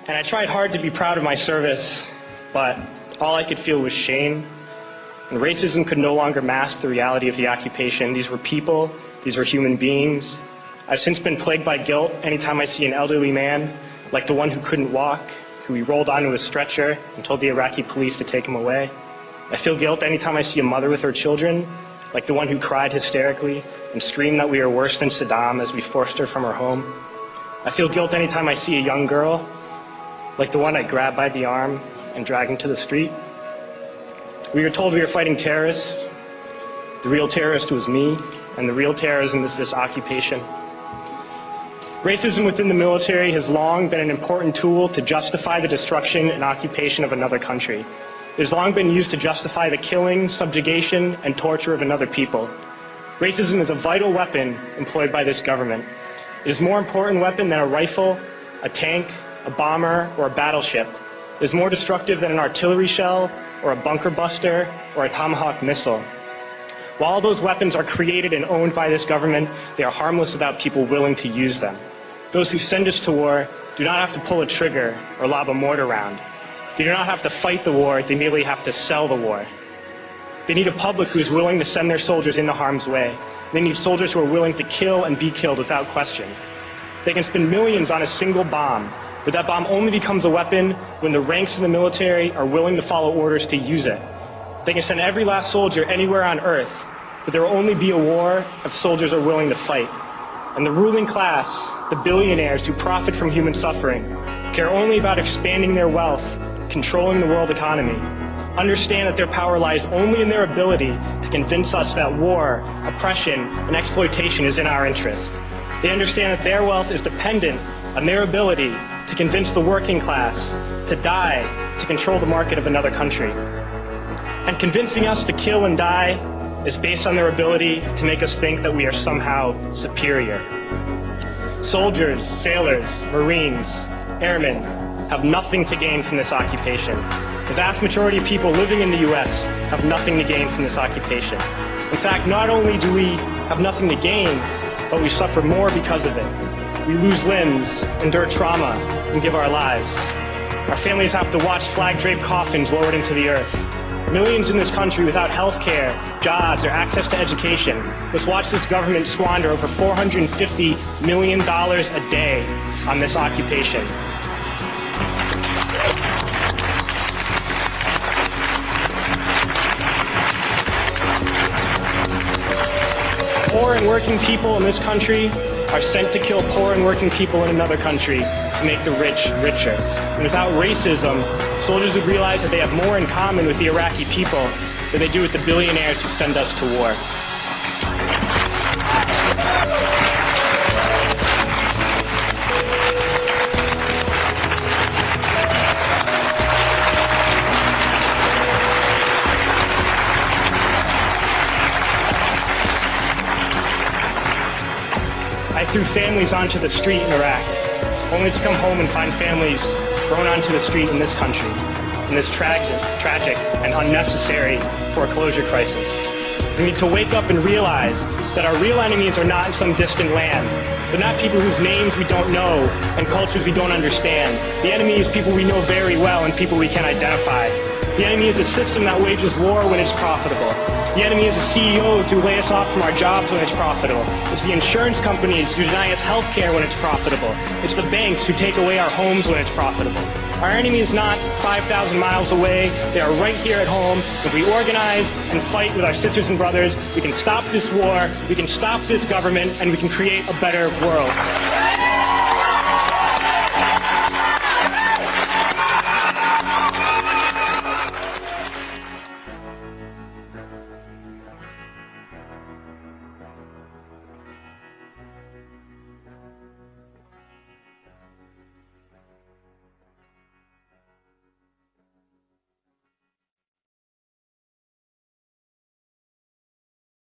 And I tried hard to be proud of my service, but all I could feel was shame. And racism could no longer mask the reality of the occupation. These were people, these were human beings. I've since been plagued by guilt anytime I see an elderly man, like the one who couldn't walk, who we rolled onto a stretcher and told the Iraqi police to take him away. I feel guilt anytime I see a mother with her children, like the one who cried hysterically and screamed that we are worse than Saddam as we forced her from her home. I feel guilt anytime I see a young girl, like the one I grabbed by the arm and dragged into the street. We were told we were fighting terrorists. The real terrorist was me, and the real terrorism is this occupation. Racism within the military has long been an important tool to justify the destruction and occupation of another country. It has long been used to justify the killing, subjugation, and torture of another people. Racism is a vital weapon employed by this government. It is a more important weapon than a rifle, a tank, a bomber, or a battleship. It is more destructive than an artillery shell, or a bunker buster, or a Tomahawk missile. While those weapons are created and owned by this government, they are harmless without people willing to use them. Those who send us to war do not have to pull a trigger or lob a mortar round. They do not have to fight the war, they merely have to sell the war. They need a public who is willing to send their soldiers into harm's way. They need soldiers who are willing to kill and be killed without question. They can spend millions on a single bomb, but that bomb only becomes a weapon when the ranks of the military are willing to follow orders to use it. They can send every last soldier anywhere on earth, but there will only be a war if soldiers are willing to fight. And the ruling class, the billionaires who profit from human suffering, care only about expanding their wealth, controlling the world economy. Understand that their power lies only in their ability to convince us that war, oppression, and exploitation is in our interest. They understand that their wealth is dependent on their ability to convince the working class to die to control the market of another country. And convincing us to kill and die is based on their ability to make us think that we are somehow superior. Soldiers, sailors, Marines, airmen have nothing to gain from this occupation. The vast majority of people living in the U.S. have nothing to gain from this occupation. In fact, not only do we have nothing to gain, but we suffer more because of it. We lose limbs, endure trauma, and give our lives. Our families have to watch flag-draped coffins lowered into the earth. Millions in this country without health care, jobs, or access to education must watch this government squander over $450 million a day on this occupation. Poor and working people in this country are sent to kill poor and working people in another country to make the rich richer. And without racism, soldiers would realize that they have more in common with the Iraqi people than they do with the billionaires who send us to war. I threw families onto the street in Iraq, only to come home and find families thrown onto the street in this country, in this tragic and unnecessary foreclosure crisis. We need to wake up and realize that our real enemies are not in some distant land. They're not people whose names we don't know and cultures we don't understand. The enemy is people we know very well and people we can identify. The enemy is a system that wages war when it's profitable. The enemy is the CEOs who lay us off from our jobs when it's profitable. It's the insurance companies who deny us health care when it's profitable. It's the banks who take away our homes when it's profitable. Our enemy is not 5,000 miles away. They are right here at home. If we organize and fight with our sisters and brothers, we can stop this war, we can stop this government, and we can create a better world.